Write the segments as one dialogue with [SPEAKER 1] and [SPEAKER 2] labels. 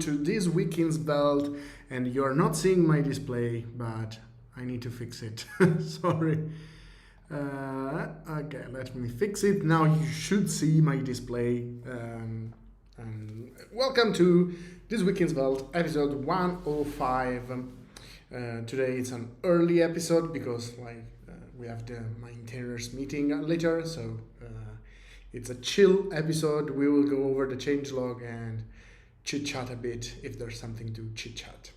[SPEAKER 1] to this week in Svelte, and you're not seeing my display, but I need to fix it. Sorry. Okay, let me fix it. Now you should see my display. And welcome to this week in Svelte, episode 105. Today it's an early episode because we have the maintainers meeting later, so it's a chill episode. We will go over the changelog and chit-chat a bit if there's something to chit-chat.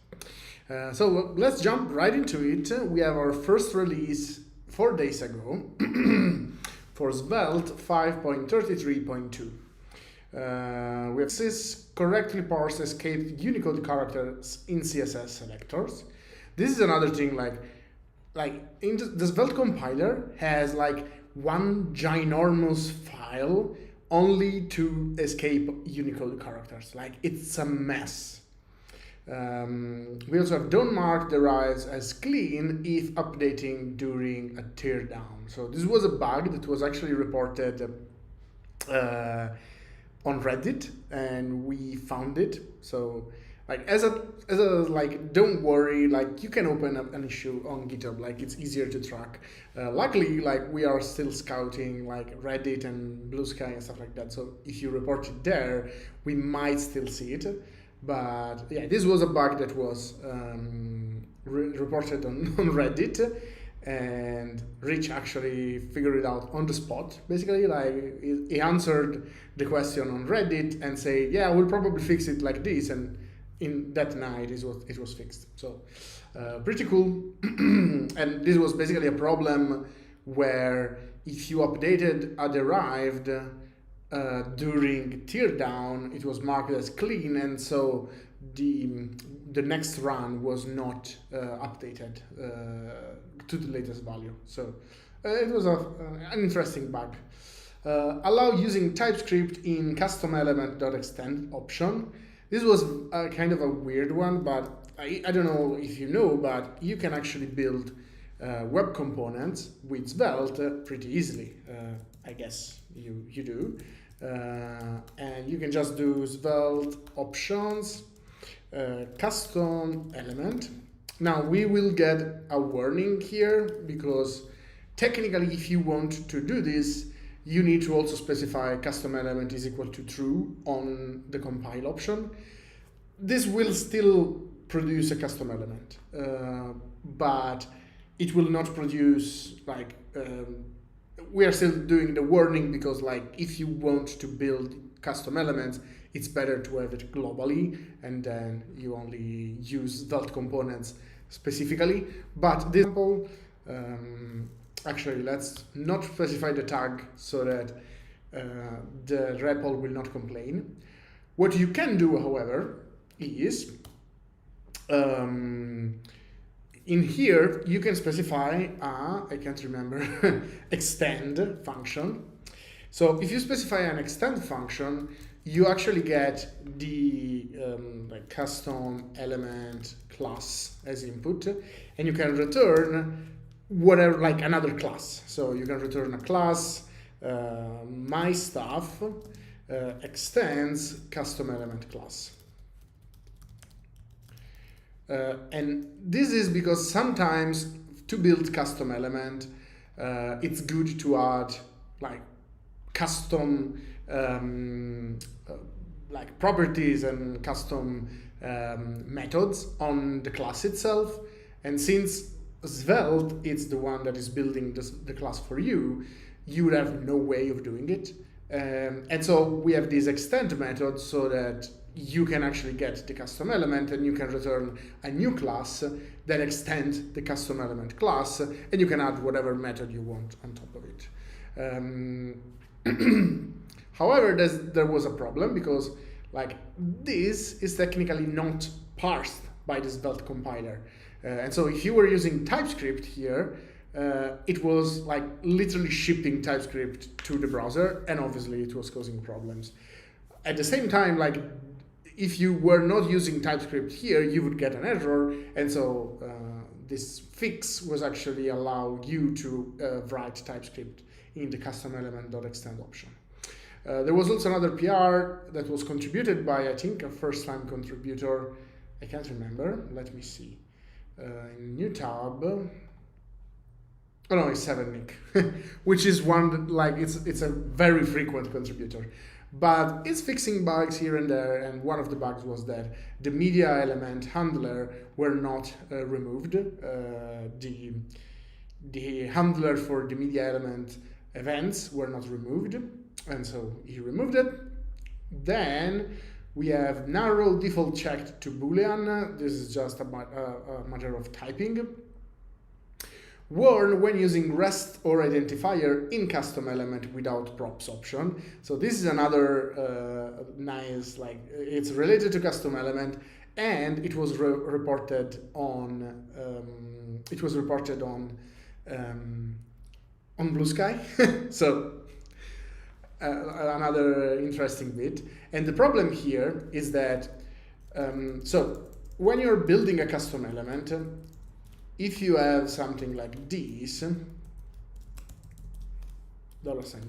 [SPEAKER 1] So let's jump right into it. We have our first release 4 days ago for Svelte 5.33.2. We have this correctly parsed escaped Unicode characters in CSS selectors. This is another thing, like in the Svelte compiler has one ginormous file only to escape Unicode characters. It's a mess. We also have don't mark the rise as clean if updating during a teardown. So this was a bug that was actually reported on Reddit, and we found it. So as a don't worry, you can open up an issue on GitHub, it's easier to track. Luckily, we are still scouting Reddit and Blue Sky and stuff like that. So if you report it there, we might still see it. But yeah, this was a bug that was reported on Reddit, and Rich actually figured it out on the spot. Basically, he answered the question on Reddit and say, yeah, we'll probably fix it like this, and in that night it was fixed. So pretty cool. And this was basically a problem where if you updated a derived during teardown, it was marked as clean, and so the next run was not updated to the latest value. So it was an interesting bug. Allow using TypeScript in custom element.extend option. This was kind of a weird one, but I don't know if you know, but you can actually build web components with Svelte pretty easily. I guess you do. And you can just do Svelte options, custom element. Now we will get a warning here because technically if you want to do this, you need to also specify custom element is equal to true on the compile option. This will still produce a custom element, but it will not produce we are still doing the warning because if you want to build custom elements, it's better to have it globally, and then you only use Svelte components specifically. But this example, actually, let's not specify the tag so that the REPL will not complain. What you can do, however, is in here, you can specify I can't remember, extend function. So if you specify an extend function, you actually get the custom element class as input, and you can return whatever, another class. So you can return a class, my stuff, extends custom element class. And this is because sometimes to build custom element, it's good to add custom properties and custom methods on the class itself. And since Svelte is the one that is building the class for you, you would have no way of doing it. And so we have this extend method so that you can actually get the custom element, and you can return a new class that extends the custom element class, and you can add whatever method you want on top of it. However, there was a problem because this is technically not parsed by the Svelte compiler. And so if you were using TypeScript here, it was literally shipping TypeScript to the browser, and obviously it was causing problems. At the same time, if you were not using TypeScript here, you would get an error, and so this fix was actually allow you to write TypeScript in the custom element.extend option. There was also another PR that was contributed by, I think, a first-time contributor. I can't remember. Let me see. In new tab. Oh no, it's Sevennik, which is one like it's a very frequent contributor, but it's fixing bugs here and there. And one of the bugs was that the media element handler were not removed. The handler for the media element events were not removed, and so he removed it. Then we have narrow default checked to Boolean. This is just a matter of typing. Warn when using rest or identifier in custom element without props option. So this is another nice, like, it's related to custom element, and it was reported on Blue Sky. So another interesting bit. And the problem here is that so when you're building a custom element, if you have something like this,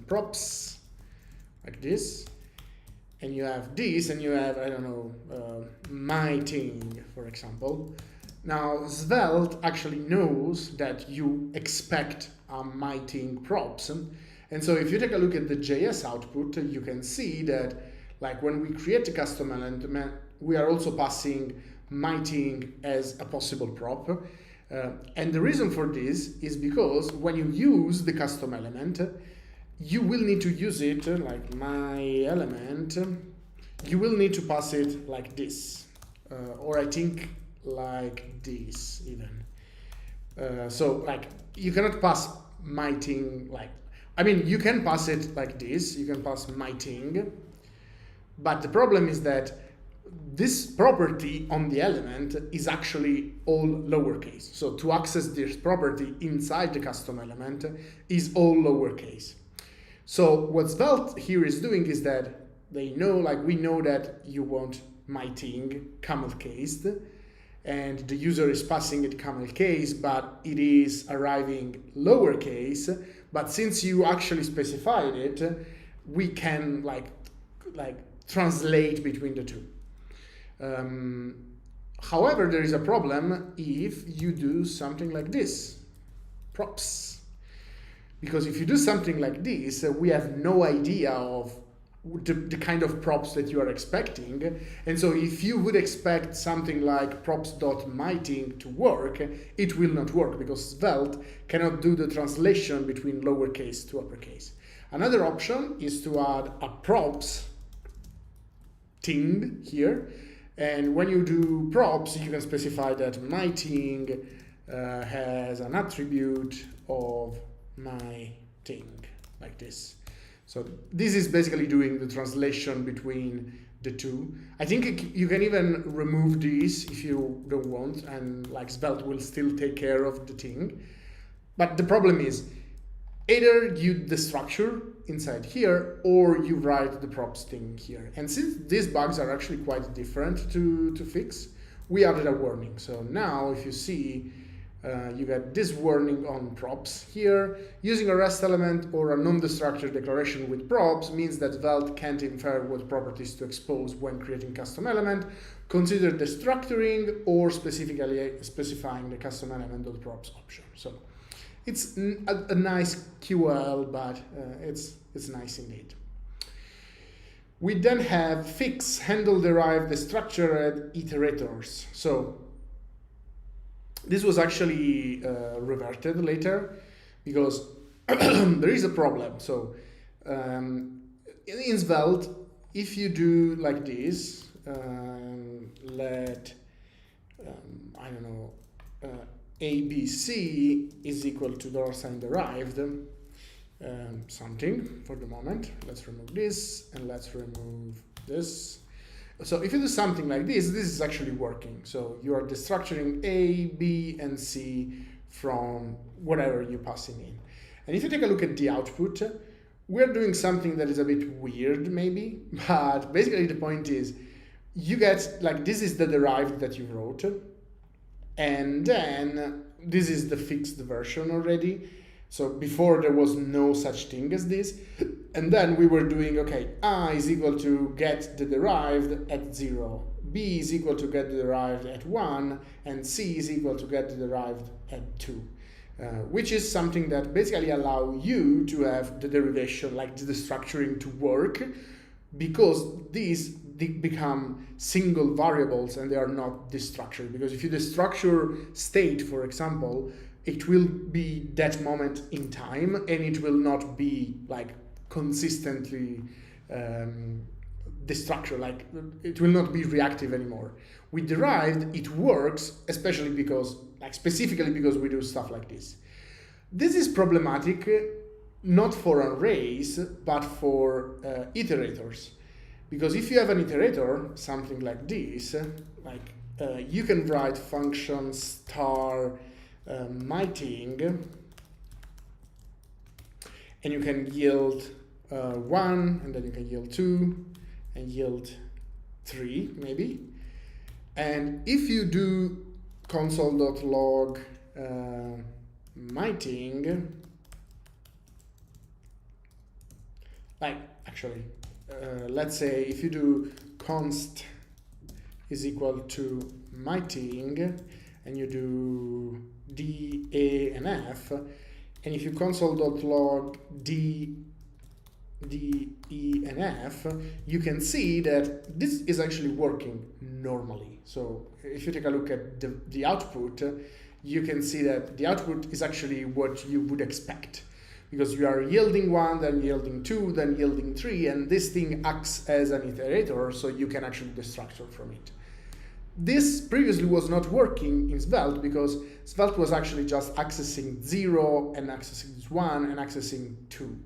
[SPEAKER 1] $props, like this, and you have this, and you have, I don't know, my thing, for example. Now, Svelte actually knows that you expect a my thing props. And so if you take a look at the JS output, you can see that, like, when we create a custom element, we are also passing my thing as a possible prop. And the reason for this is because when you use the custom element, you will need to use it like my element. You will need to pass it like this, or I think like this even. So like you cannot pass my thing like, I mean, you can pass it like this. You can pass my thing, but the problem is that this property on the element is actually all lowercase. So to access this property inside the custom element is all lowercase. So what Svelte here is doing is that they know, like we know that you want my thing camel cased, and the user is passing it camel case, but it is arriving lowercase. But since you actually specified it, we can like translate between the two. However, there is a problem if you do something like this, props. Because if you do something like this, we have no idea of the kind of props that you are expecting. And so if you would expect something like props.mything to work, it will not work because Svelte cannot do the translation between lowercase to uppercase. Another option is to add a props thing here. And when you do props, you can specify that my thing has an attribute of my thing, like this. So this is basically doing the translation between the two. I think you can even remove this if you don't want, and like Svelte will still take care of the thing. But the problem is, either you the structure inside here, or you write the props thing here. And since these bugs are actually quite different to fix, we added a warning. So now if you see, you get this warning on props here. Using a REST element or a non-destructure declaration with props means that Svelte can't infer what properties to expose when creating custom element. Consider destructuring or specifically specifying the custom element.props option. So it's a nice QL, but it's nice indeed. We then have fix handle derived destructured iterators. So this was actually reverted later because there is a problem. So in Svelte, if you do like this, let I don't know, ABC is equal to $derived something for the moment. Let's remove this and let's remove this. So if you do something like this, this is actually working. So you are destructuring A, B, and C from whatever you're passing in. And if you take a look at the output, we're doing something that is a bit weird maybe, but basically the point is you get like this is the derived that you wrote, and then this is the fixed version already. So before there was no such thing as this, and then we were doing, okay, a is equal to get the derived at 0, b is equal to get the derived at 1, and c is equal to get the derived at 2. Which is something that basically allow you to have the derivation, like the structuring to work, because these become single variables and they are not destructured. Because if you destructure state, for example, it will be that moment in time and it will not be like consistently destructured, like it will not be reactive anymore. With derived, it works, especially because, like specifically because we do stuff like this. This is problematic not for arrays, but for iterators. Because if you have an iterator, something like this, like you can write function star mything, and you can yield 1, and then you can yield 2, and yield 3, maybe. And if you do console.log mything, like actually, let's say if you do const is equal to mything, and you do d, a, and f, and if you console.log d, e, and f, you can see that this is actually working normally. So if you take a look at the output, you can see that the output is actually what you would expect, because you are yielding 1, then yielding 2, then yielding 3, and this thing acts as an iterator, so you can actually destructure from it. This previously was not working in Svelte because Svelte was actually just accessing 0 and accessing 1 and accessing 2.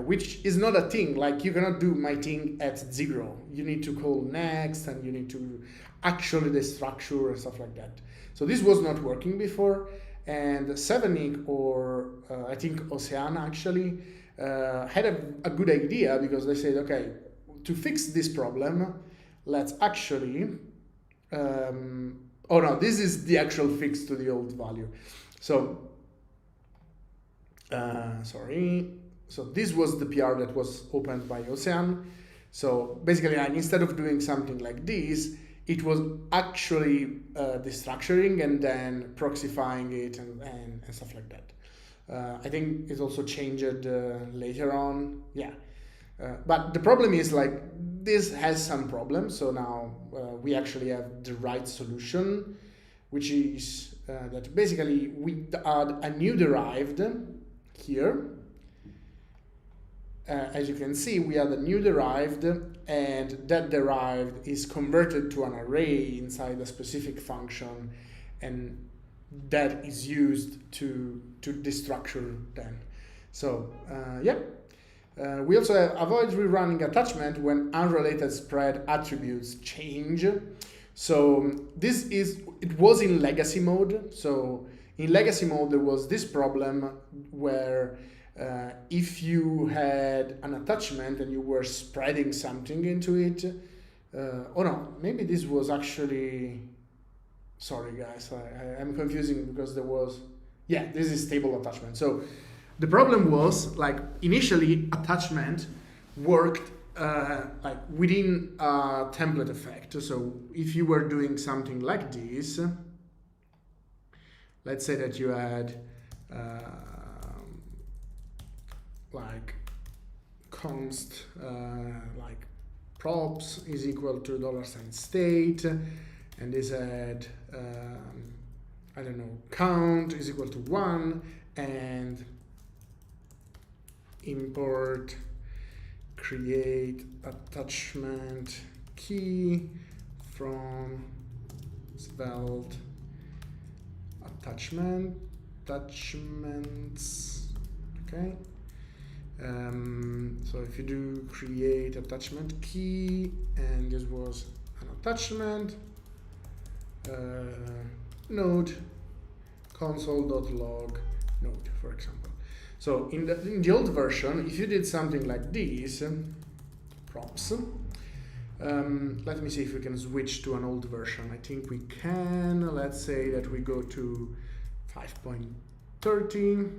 [SPEAKER 1] Which is not a thing. Like, you cannot do my thing at 0. You need to call next, and you need to actually destructure and stuff like that. So this was not working before, and Sevenik, or I think Oceana actually, had a good idea, because they said, okay, to fix this problem, let's actually, oh no, this is the actual fix to the old value. So, sorry. So this was the PR that was opened by Ocean. So basically, instead of doing something like this, it was actually destructuring and then proxifying it and stuff like that. I think it also changed later on. Yeah. But the problem is, like, this has some problems. So now we actually have the right solution, which is that basically we add a new derived here. As you can see, we have a new derived, and that derived is converted to an array inside a specific function, and that is used to destructure then. So yeah. We also avoid rerunning attachment when unrelated spread attributes change. So it was in legacy mode. So in legacy mode, there was this problem where if you had an attachment and you were spreading something into it, oh no, maybe this was actually, sorry guys, I'm confusing, because there was, yeah, this is stable attachment. So the problem was, like, initially attachment worked like within a template effect. So if you were doing something like this, let's say that you had like const like props is equal to $state, and this had I don't know, count is equal to 1, and import create attachment key from Svelte attachments. Okay. So if you do create attachment key, and this was an attachment, node console.log node, for example. So in the old version, if you did something like this, props, let me see if we can switch to an old version. I think we can. Let's say that we go to 5.13.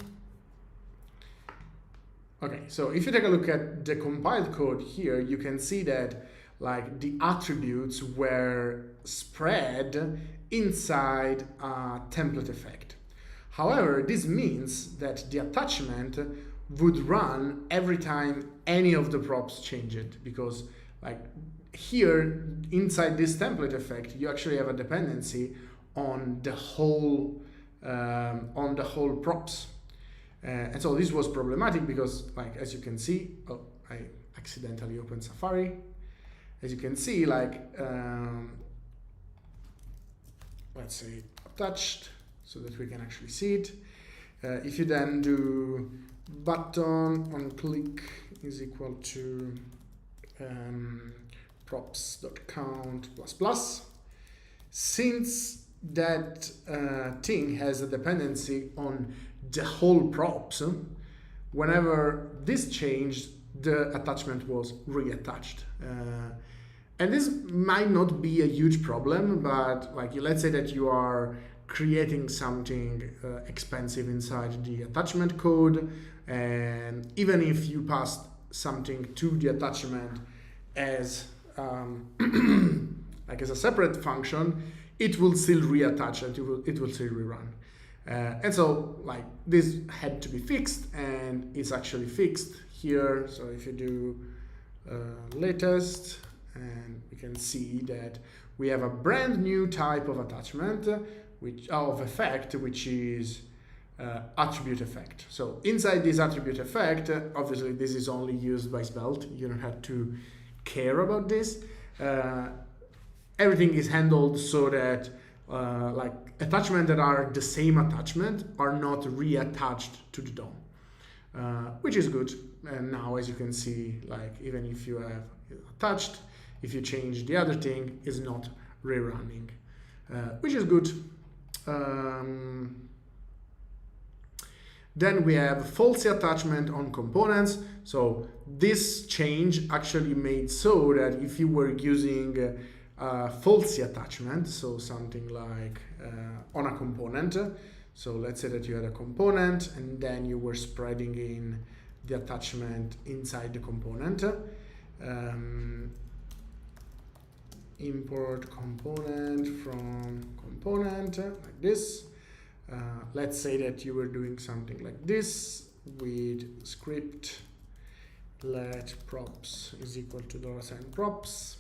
[SPEAKER 1] Okay, so if you take a look at the compiled code here, you can see that like the attributes were spread inside a template effect. However, this means that the attachment would run every time any of the props changed, because like here inside this template effect, you actually have a dependency on the whole props. And so this was problematic because, like, as you can see, oh, I accidentally opened Safari. As you can see, like, let's say attached, so that we can actually see it. If you then do button on click is equal to props.count plus plus, since that thing has a dependency on the whole props, whenever this changed, the attachment was reattached. And this might not be a huge problem, but like let's say that you are creating something expensive inside the attachment code, and even if you passed something to the attachment as like as a separate function, it will still reattach and it will still rerun. And so like this had to be fixed, and it's actually fixed here. So if you do latest, and we can see that we have a brand new type of attachment, which of effect, which is attribute effect. So inside this attribute effect, obviously this is only used by Svelte. You don't have to care about this. Everything is handled so that like attachments that are the same attachment are not reattached to the DOM, which is good. And now, as you can see, like even if you have attached, if you change the other thing, is not rerunning, which is good. Then we have falsy attachment on components. So this change actually made so that if you were using falsy attachment, so something like on a component, so let's say that you had a component and then you were spreading in the attachment inside the component, import component from component like this. Let's say that you were doing something like this with script let props is equal to $props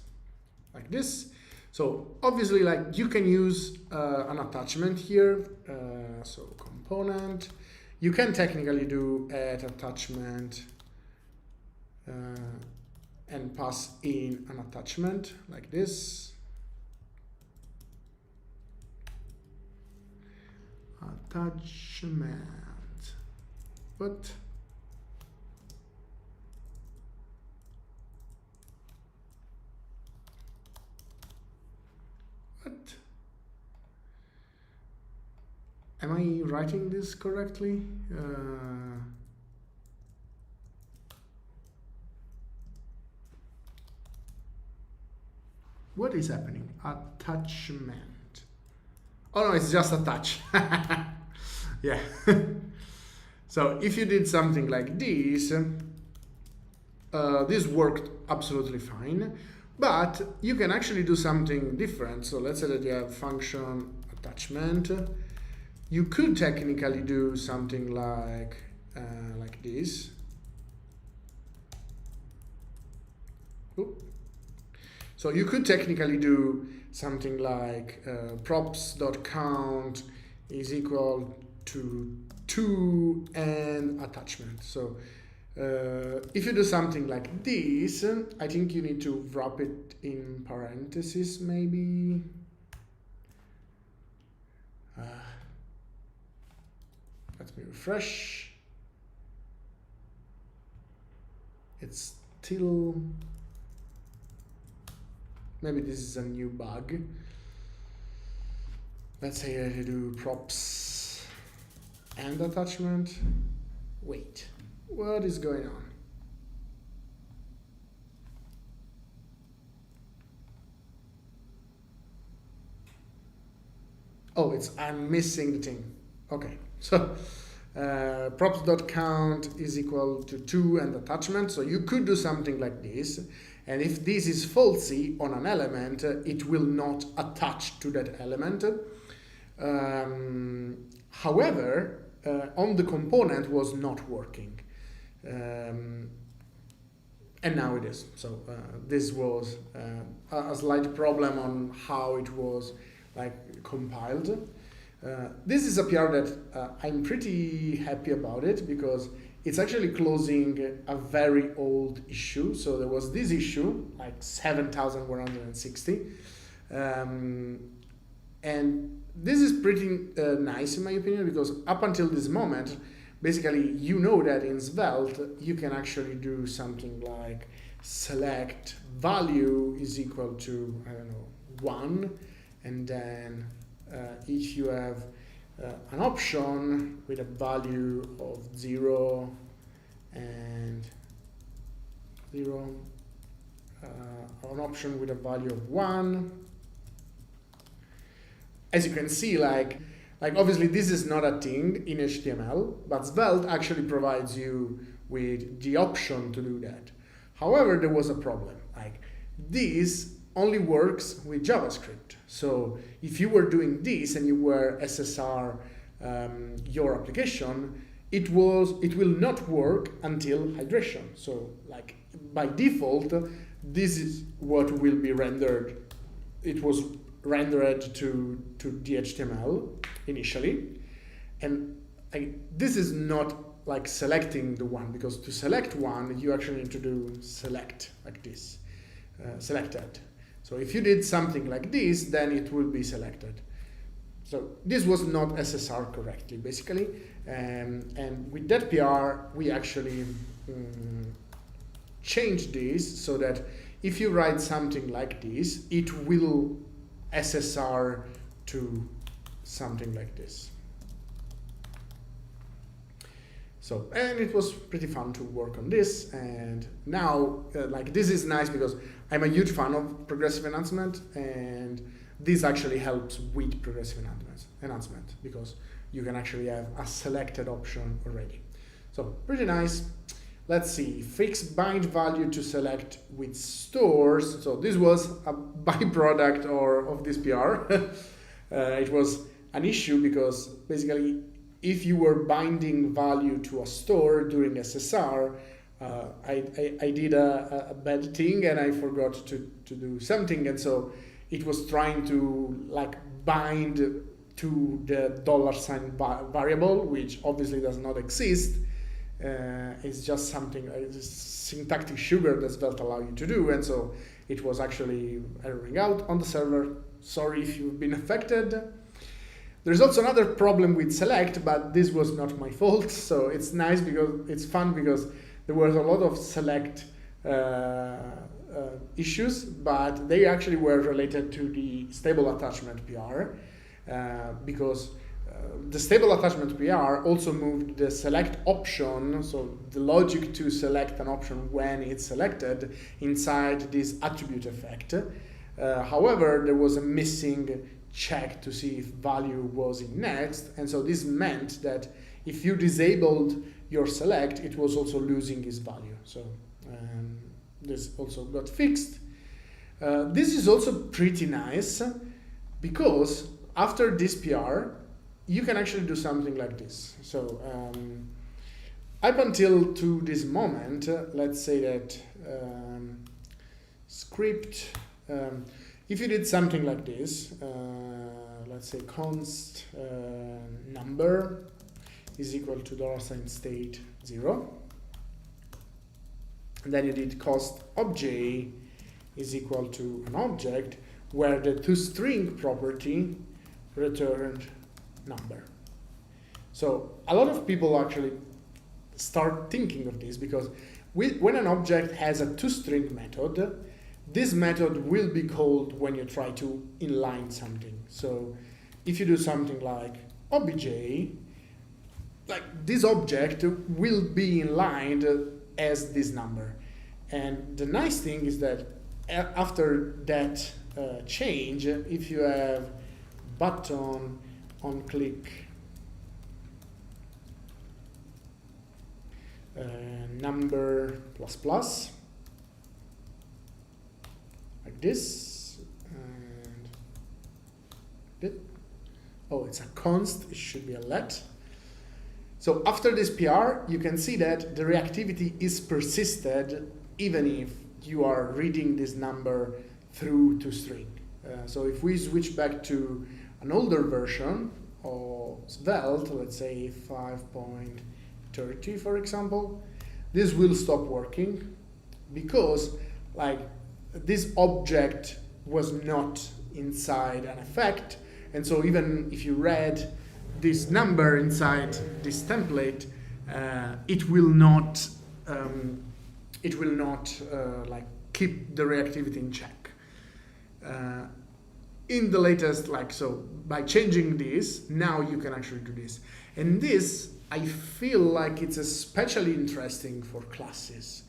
[SPEAKER 1] like this. So obviously, like you can use an attachment here. So component, you can technically do add attachment and pass in an attachment like this. Attachment, but what? Am I writing this correctly? What is happening? Attachment. Oh no, it's just a touch. Yeah. So if you did something like this, this worked absolutely fine, but you can actually do something different. So let's say that you have function attachment. You could technically do something like this. Oop. So you could technically do something like props.count is equal to 2 and attachment. So if you do something like this, I think you need to wrap it in parentheses maybe. Let me refresh. It's still, maybe this is a new bug. Let's say I do props and attachment. Wait, what is going on? Oh, I'm missing the thing. Okay, so props.count is equal to 2 and attachment. So you could do something like this. And if this is falsy on an element, it will not attach to that element. However, on the component was not working. And now it is. So this was a slight problem on how it was like compiled. This is a PR that I'm pretty happy about it because it's actually closing a very old issue. So there was this issue, like 7,160. And this is pretty nice in my opinion because up until this moment, basically you know that in Svelte you can actually do something like select value is equal to, I don't know, 1, and then if you have an option with a value of 0 and 0, an option with a value of 1. As you can see, like obviously this is not a thing in HTML, but Svelte actually provides you with the option to do that. However, there was a problem. Like this only works with JavaScript. So if you were doing this and you were SSR your application, it will not work until hydration. So like by default, this is what will be rendered. It was rendered to the HTML initially, and this is not like selecting the one, because to select one you actually need to do select like this, selected. So if you did something like this, then it will be selected. So this was not SSR correctly, basically, and with that PR we actually changed this so that if you write something like this, it will SSR to something like this. So, and it was pretty fun to work on this, and now like this is nice because I'm a huge fan of progressive enhancement, and this actually helps with progressive enhancement because you can actually have a selected option already. So pretty nice. Let's see, fix bind value to select with stores. So this was a byproduct of this PR. It was an issue because basically if you were binding value to a store during SSR, I did a bad thing and I forgot to do something, and so it was trying to like bind to the $sign variable, which obviously does not exist. It's just something, syntactic sugar that Svelte allow you to do, and so it was actually erroring out on the server. Sorry if you've been affected. There's also another problem with select, but this was not my fault, so it's nice because it's fun because there was a lot of select issues, but they actually were related to the stable attachment PR, because the stable attachment PR also moved the select option, so the logic to select an option when it's selected, inside this attribute effect. However, there was a missing check to see if value was in next, and so this meant that if you disabled your select, it was also losing its value. So this also got fixed. This is also pretty nice because after this PR, you can actually do something like this. So up until to this moment, let's say that script, if you did something like this, let's say const number is equal to $state 0, and then you did cost obj is equal to an object where the toString property returned number. So a lot of people actually start thinking of this because when an object has a toString method, this method will be called when you try to inline something. So if you do something like obj, like this object will be inlined as this number. And the nice thing is that after that change, if you have button on click number plus plus, like this, and oh, it's a const, it should be a let. So after this PR, you can see that the reactivity is persisted even if you are reading this number through to string. So if we switch back to an older version of Svelte, let's say 5.30 for example, this will stop working because like this object was not inside an effect, and so even if you read this number inside this template, it will not like keep the reactivity in check. In the latest, like, so by changing this, now you can actually do this. And this, I feel like it's especially interesting for classes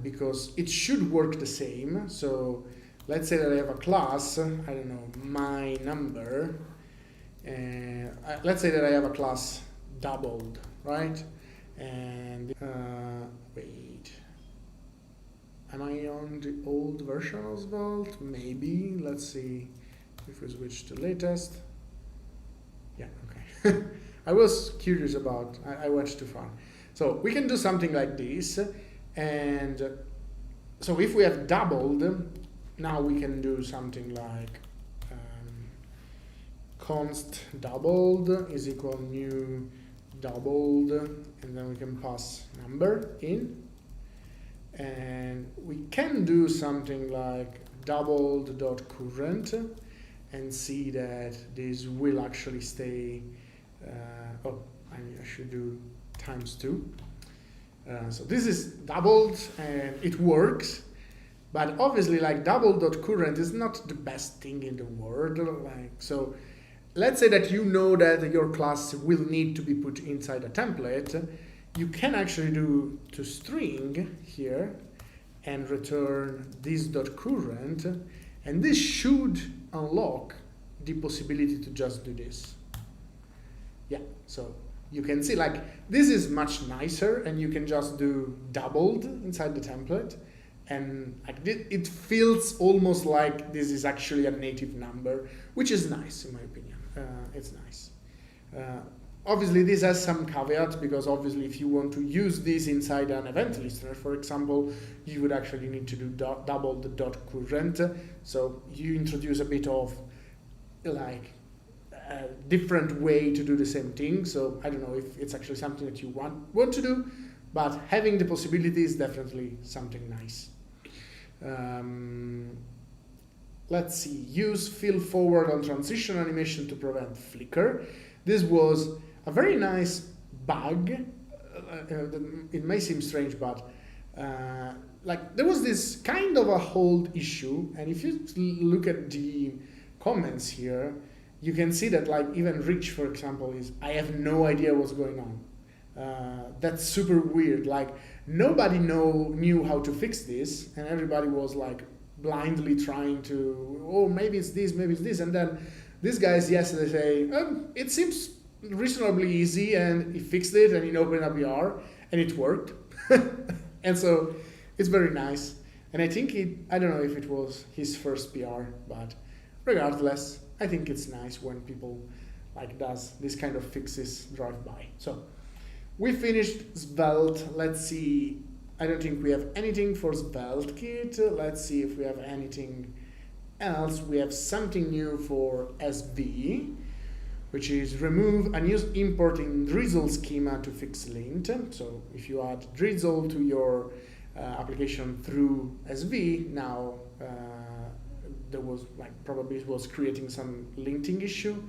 [SPEAKER 1] because it should work the same. So let's say that I have a class, I don't know, my number, let's say that I have a class doubled, right? And wait, am I on the old version of Svelte? Maybe. Let's see if we switch to latest. Yeah, okay. I was curious about, I went too far. So we can do something like this. And so if we have doubled, now we can do something like const doubled is equal new doubled, and then we can pass number in. And we can do something like doubled.current and see that this will actually stay, oh, I should do ×2. So this is doubled and it works, but obviously like double.current is not the best thing in the world. Like, so let's say that you know that your class will need to be put inside a template. You can actually do to string here and return this.current, and this should unlock the possibility to just do this. Yeah, so you can see like this is much nicer, and you can just do doubled inside the template, and like it feels almost like this is actually a native number, which is nice in my opinion. It's nice. Obviously, this has some caveats because obviously if you want to use this inside an event listener, for example, you would actually need to do double the .current. So you introduce a bit of like a different way to do the same thing. So I don't know if it's actually something that you want to do, but having the possibility is definitely something nice. Let's see, use fill forward on transition animation to prevent flicker. This was a very nice bug. It may seem strange, but like there was this kind of a hold issue, and if you look at the comments here, you can see that like even Rich, for example, is I have no idea what's going on. That's super weird. Like nobody knew how to fix this, and everybody was like blindly trying to, oh, maybe it's this, and then these guys yesterday say, it seems reasonably easy, and he fixed it, and he opened up PR, and it worked. And so it's very nice. And I think I don't know if it was his first PR, but regardless, I think it's nice when people like does this kind of fixes drive by. So we finished Svelte. Let's see. I don't think we have anything for Svelte kit. Let's see if we have anything else. We have something new for SV, which is remove unused import in drizzle schema to fix lint. So if you add drizzle to your application through SV, now there was like probably it was creating some linting issue.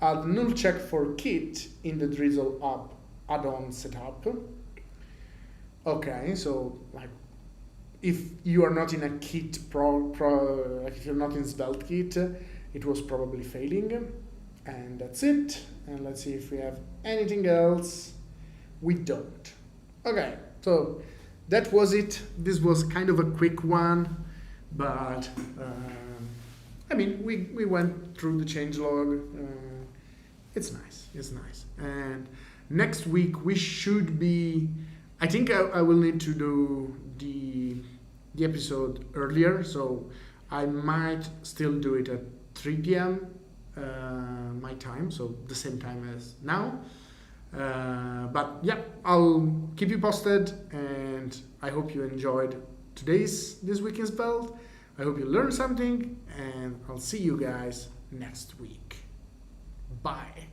[SPEAKER 1] Add null check for kit in the drizzle app add-on setup. Okay, so like if you are not in a kit like if you're not in Svelte kit, it was probably failing. And that's it. And let's see if we have anything else. We don't. Okay, so that was it. This was kind of a quick one, but I mean, we went through the changelog. It's nice. It's nice. And next week we should be I think I will need to do the episode earlier, so I might still do it at 3 p.m. My time, so the same time as now. But yeah, I'll keep you posted, and I hope you enjoyed this week in Svelte. I hope you learned something, and I'll see you guys next week. Bye.